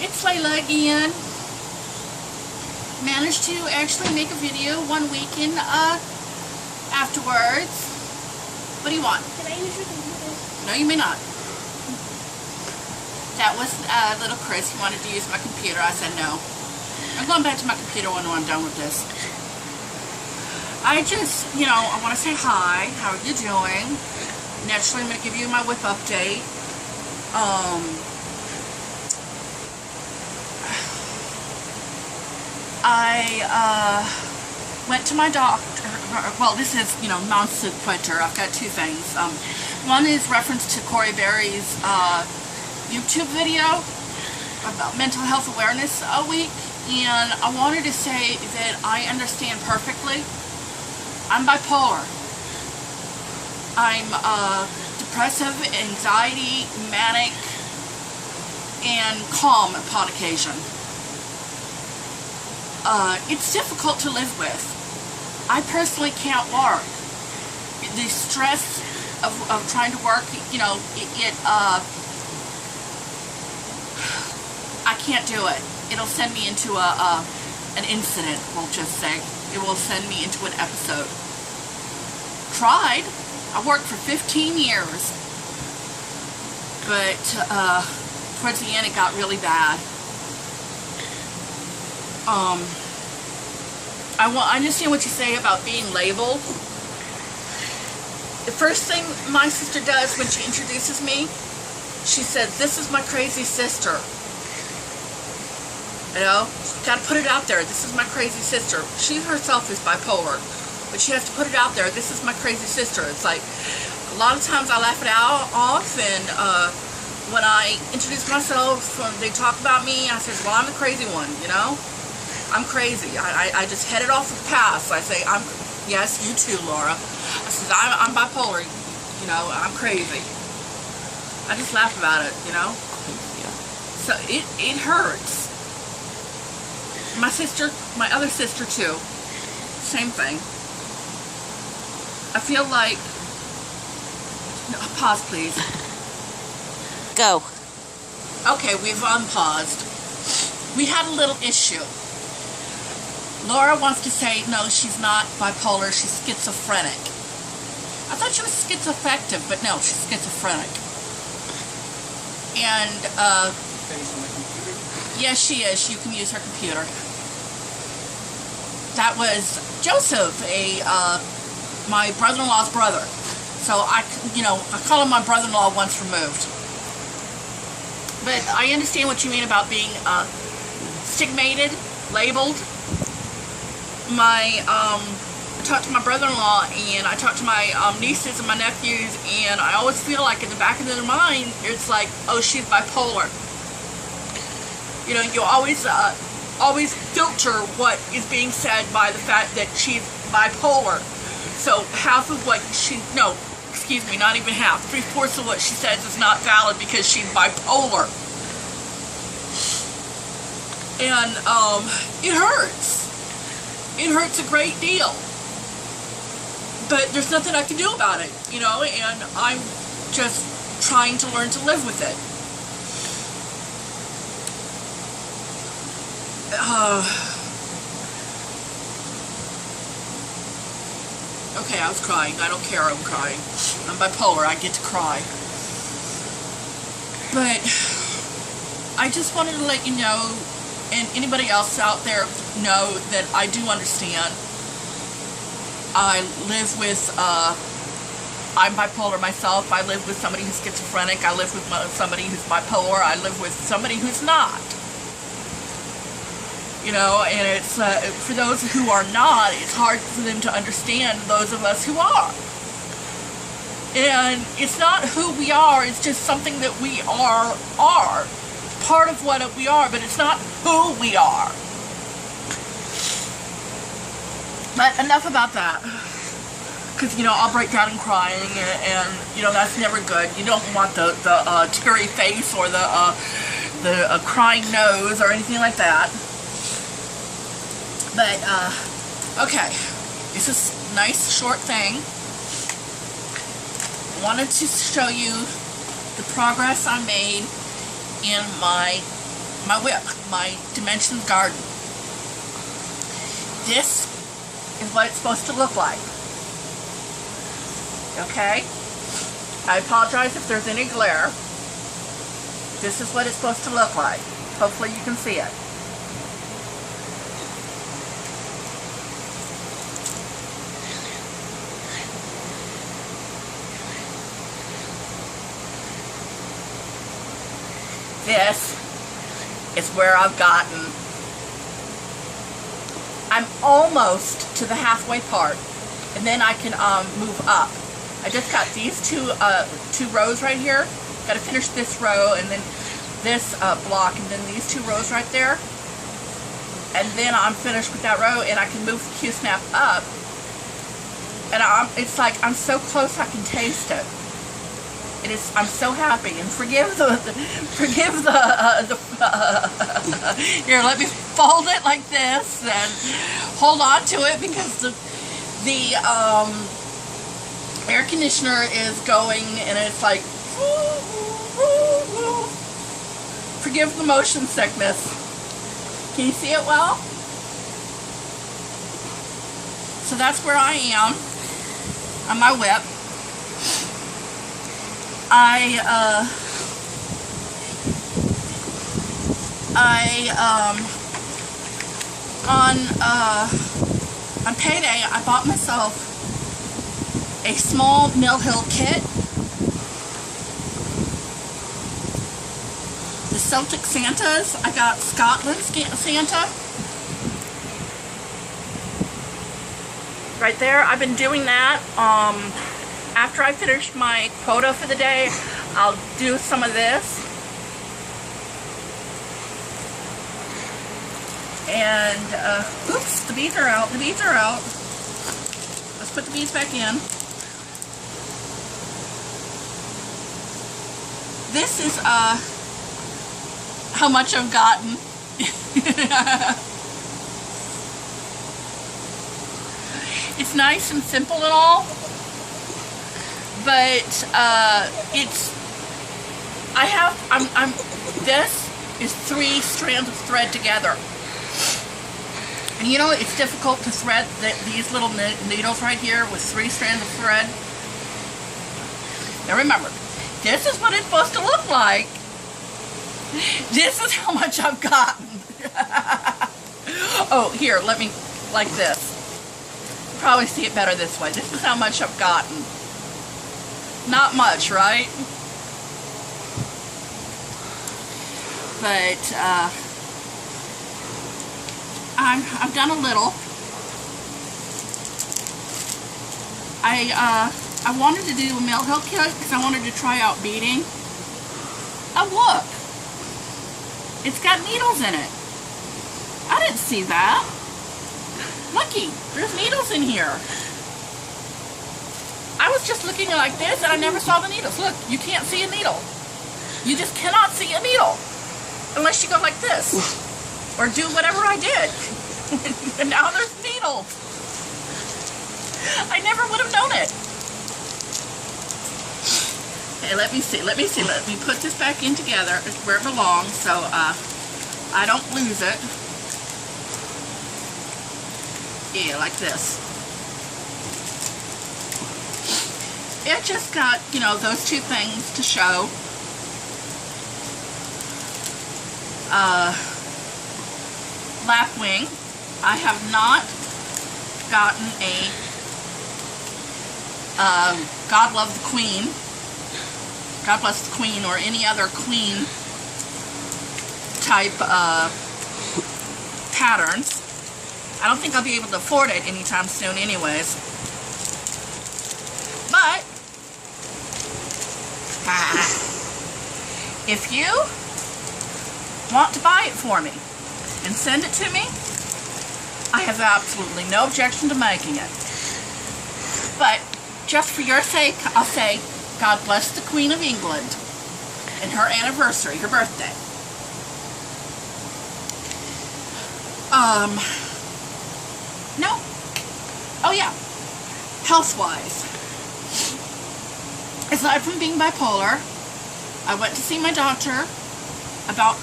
It's Layla again. Managed to actually make a video one weekend afterwards. What do you want? Can I use your computer? No, you may not. That was little Chris. He wanted to use my computer. I said no. I'm going back to my computer when I'm done with this. I just, I want to say hi. How are you doing? Naturally, I'm going to give you my whip update. I went to my doctor. Well, this is, non-sequitur. I've got two things. One is reference to Corey Berry's YouTube video about Mental Health Awareness Week, and I wanted to say that I understand perfectly. I'm bipolar. I'm depressive, anxiety, manic, and calm upon occasion. It's difficult to live with. I personally can't work. The stress of trying to work, I can't do it. It'll send me into an incident, we'll just say. It will send me into an episode. Tried. I worked for 15 years. But towards the end it got really bad. I understand what you say about being labeled. The first thing my sister does when she introduces me, she says, "This is my crazy sister." Got to put it out there. This is my crazy sister. She herself is bipolar, but she has to put it out there. This is my crazy sister. It's like, a lot of times I laugh it off, and when I introduce myself, when they talk about me, I say, well, I'm the crazy one, I'm crazy. I just head it off with the pass. I say, yes, you too, Laura. I says, I'm bipolar, I'm crazy. I just laugh about it, Yeah. So it hurts. My sister, my other sister too, same thing. I feel like, pause please. Go. Okay, we've unpaused. We had a little issue. Laura wants to say, no, she's not bipolar, she's schizophrenic. I thought she was schizoaffective, but no, she's schizophrenic. And, yes, she is. You can use her computer. That was Joseph, my brother-in-law's brother. So I call him my brother-in-law once removed. But I understand what you mean about being stigmated, labeled. I talked to my brother-in-law, and I talked to my nieces and my nephews, and I always feel like in the back of their mind, it's like, oh, she's bipolar. You always filter what is being said by the fact that she's bipolar. So half of what not even half, 3/4 of what she says is not valid because she's bipolar. And it hurts. It hurts a great deal. But there's nothing I can do about it, and I'm just trying to learn to live with it. Okay, I was crying. I don't care, I'm crying. I'm bipolar, I get to cry. But I just wanted to let you know, and anybody else out there know, that I do understand. I live with, I'm bipolar myself. I live with somebody who's schizophrenic. I live with somebody who's bipolar. I live with somebody who's not. And it's, for those who are not, it's hard for them to understand those of us who are. And it's not who we are, it's just something that we are. Part of what we are, but it's not who we are. But enough about that. Because, I'll break down and crying, and that's never good. You don't want the teary face or the crying nose or anything like that. But, okay, it's a nice short thing. Wanted to show you the progress I made in my my whip, my Dimensions Garden. This is what it's supposed to look like. Okay? I apologize if there's any glare. This is what it's supposed to look like. Hopefully you can see it. This is where I've gotten. I'm almost to the halfway part, and then I can move up. I just got these two rows right here. Got to finish this row, and then this block, and then these 2 rows right there. And then I'm finished with that row, and I can move the Q-snap up. And it's like I'm so close I can taste it. I'm so happy, and forgive the here, let me fold it like this and hold on to it because the air conditioner is going, and it's like, forgive the motion sickness. Can you see it well? So that's where I am on my whip. On payday, I bought myself a small Mill Hill kit. The Celtic Santas, I got Scotland Santa. Right there, I've been doing that. After I finish my quota for the day, I'll do some of this. And, oops, the beads are out. The beads are out. Let's put the beads back in. This is, how much I've gotten. It's nice and simple and all, but this is 3 strands of thread together. And you know, it's difficult to thread these little needles right here with 3 strands of thread. Now remember, this is what it's supposed to look like. This is how much I've gotten. Oh, here, let me, like this. You probably see it better this way. This is how much I've gotten. Not much, right? But, I've done a little. I wanted to do a Mill Hill kit because I wanted to try out beading. Oh, look. It's got needles in it. I didn't see that. Looky, there's needles in here. I was just looking like this and I never saw the needles. Look, you can't see a needle. You just cannot see a needle unless you go like this or do whatever I did. And now there's needles. I never would have known it. Okay, let me see. Let me put this back in together. It's where it belongs, so I don't lose it. Yeah, like this. It just got, you know, those 2 things to show. Lapwing. I have not gotten a God Love the Queen, God Bless the Queen, or any other Queen type patterns. I don't think I'll be able to afford it anytime soon anyways. But if you want to buy it for me and send it to me, I have absolutely no objection to making it. But just for your sake, I'll say, God bless the Queen of England and her anniversary, her birthday. No. Oh yeah. Health-wise. Aside from being bipolar, I went to see my doctor about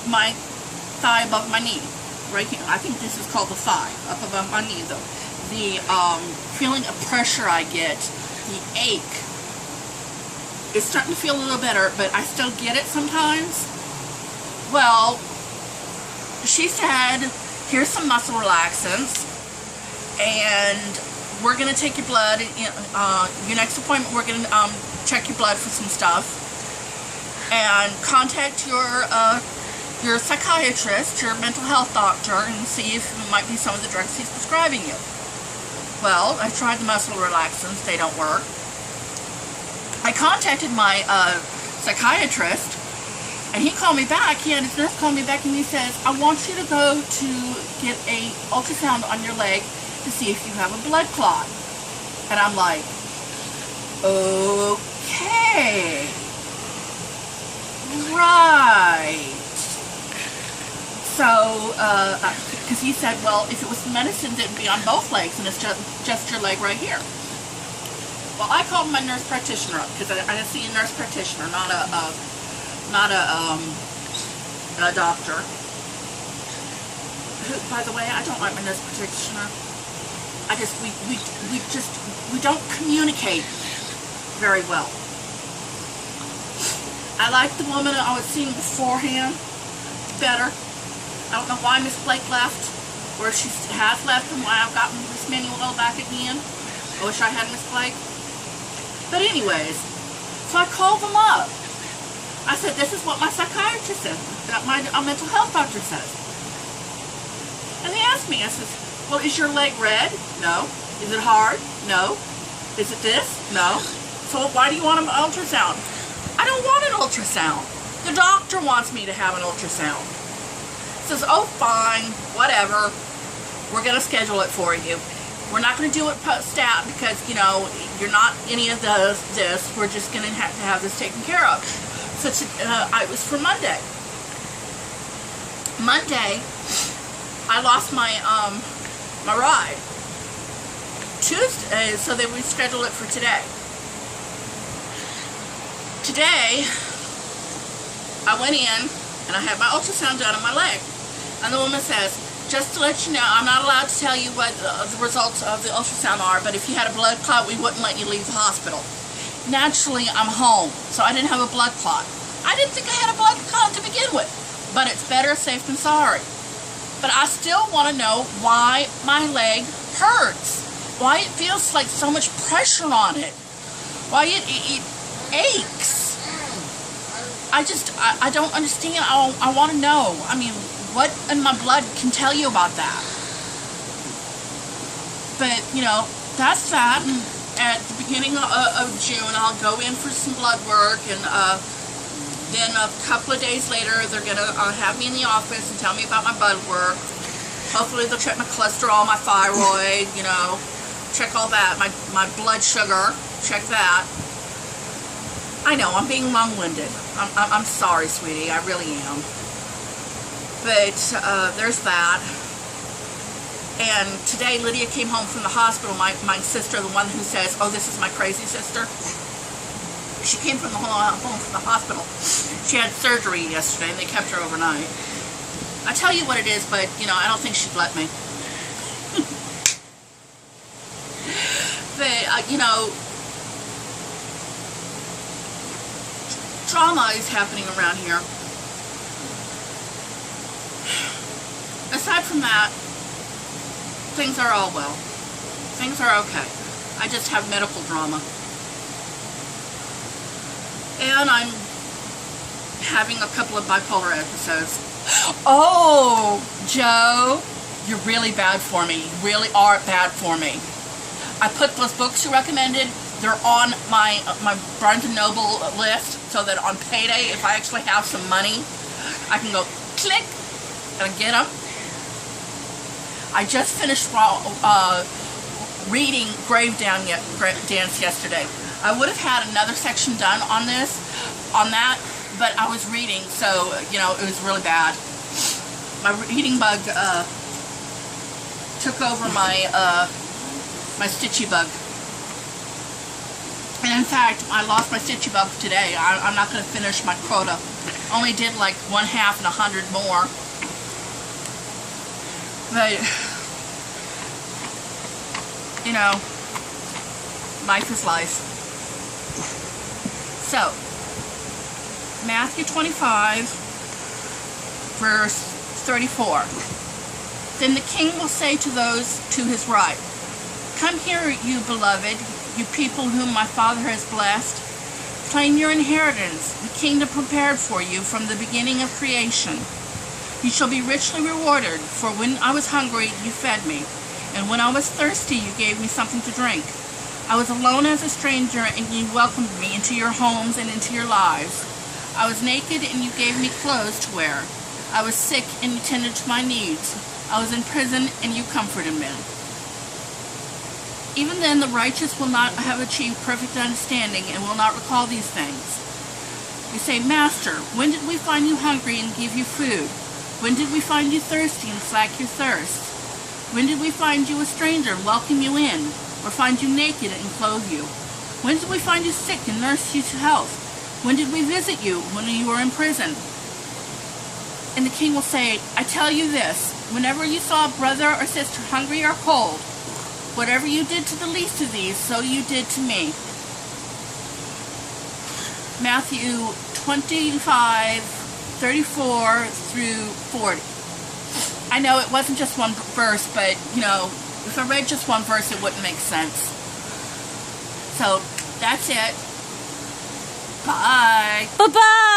my thigh above my knee, right here. I think this is called the thigh, up above my knee though. The feeling of pressure I get, the ache, it's starting to feel a little better, but I still get it sometimes. Well, she said, here's some muscle relaxants, and we're going to take your blood. Your next appointment, we're going to check your blood for some stuff, and contact your psychiatrist, your mental health doctor, and see if it might be some of the drugs he's prescribing you. Well, I tried the muscle relaxants. They don't work. I contacted my psychiatrist, and he called me back. He had his nurse call me back, and he says, I want you to go to get a ultrasound on your leg to see if you have a blood clot. And I'm like, okay, right. So, because he said, well, if it was medicine, it'd be on both legs, and it's just your leg right here. Well, I called my nurse practitioner up, because I see a nurse practitioner, not a doctor. Who, by the way, I don't like my nurse practitioner. We don't communicate very well. I like the woman I was seeing beforehand better. I don't know why Miss Blake left, or if she has left, and why I've gotten Miss Manuel back again. I wish I had Miss Blake. But anyways, so I called them up. I said, this is what my psychiatrist says, that my mental health doctor says. And they asked me, I said, well, is your leg red? No. Is it hard? No. Is it this? No. So why do you want an ultrasound? I don't want an ultrasound. The doctor wants me to have an ultrasound. Says, oh, fine, whatever. We're going to schedule it for you. We're not going to do it post-stat because, you know, you're not any of this. We're just going to have this taken care of. So it was for Monday. Monday, I lost my my ride. Tuesday, so they rescheduled it for today. Today, I went in and I had my ultrasound done on my leg. And the woman says, just to let you know, I'm not allowed to tell you what the results of the ultrasound are, but if you had a blood clot, we wouldn't let you leave the hospital. Naturally, I'm home, so I didn't have a blood clot. I didn't think I had a blood clot to begin with, but it's better safe than sorry. But I still want to know why my leg hurts, why it feels like so much pressure on it, why it aches. I don't understand. I want to know. I mean, what in my blood can tell you about that? But, you know, that's that. And at the beginning of June, I'll go in for some blood work, and then a couple of days later, they're going to have me in the office and tell me about my blood work. Hopefully they'll check my cholesterol, my thyroid, you know, check all that, my blood sugar, check that. I know, I'm being long-winded. I'm sorry, sweetie, I really am. But there's that. And today Lydia came home from the hospital, my sister, the one who says, oh, this is my crazy sister. She came from home from the hospital. She had surgery yesterday and they kept her overnight. I tell you what it is, but, you know, I don't think she'd let me. But, you know, trauma is happening around here. Aside from that, things are all well. Things are okay. I just have medical drama. And I'm having a couple of bipolar episodes. Oh, Joe, you're really bad for me. You really are bad for me. I put those books you recommended. They're on my Barnes & Noble list, so that on payday, if I actually have some money, I can go click and get them. I just finished reading Grave Dance yesterday. I would have had another section done on that, but I was reading, so, you know, it was really bad. My reading bug took over my my stitchy bug. And in fact, I lost my stitchy bug today. I'm not going to finish my quota. only did like 1/2 and 100 more. But, you know, life is life. So, Matthew 25, verse 34. Then the king will say to those to his right, "Come here, you beloved, you people whom my Father has blessed. Claim your inheritance, the kingdom prepared for you from the beginning of creation. You shall be richly rewarded, for when I was hungry, you fed me, and when I was thirsty, you gave me something to drink. I was alone as a stranger, and you welcomed me into your homes and into your lives. I was naked, and you gave me clothes to wear. I was sick, and you tended to my needs. I was in prison, and you comforted me." Even then, the righteous will not have achieved perfect understanding and will not recall these things. You say, "Master, when did we find you hungry and give you food? When did we find you thirsty and slake your thirst? When did we find you a stranger and welcome you in, or find you naked and clothe you? When did we find you sick and nurse you to health? When did we visit you when you were in prison?" And the king will say, "I tell you this, whenever you saw a brother or sister hungry or cold, whatever you did to the least of these, so you did to me." Matthew 25, 34 through 40. I know it wasn't just one verse, but, you know, if I read just one verse, it wouldn't make sense. So, that's it. Bye. Bye-bye.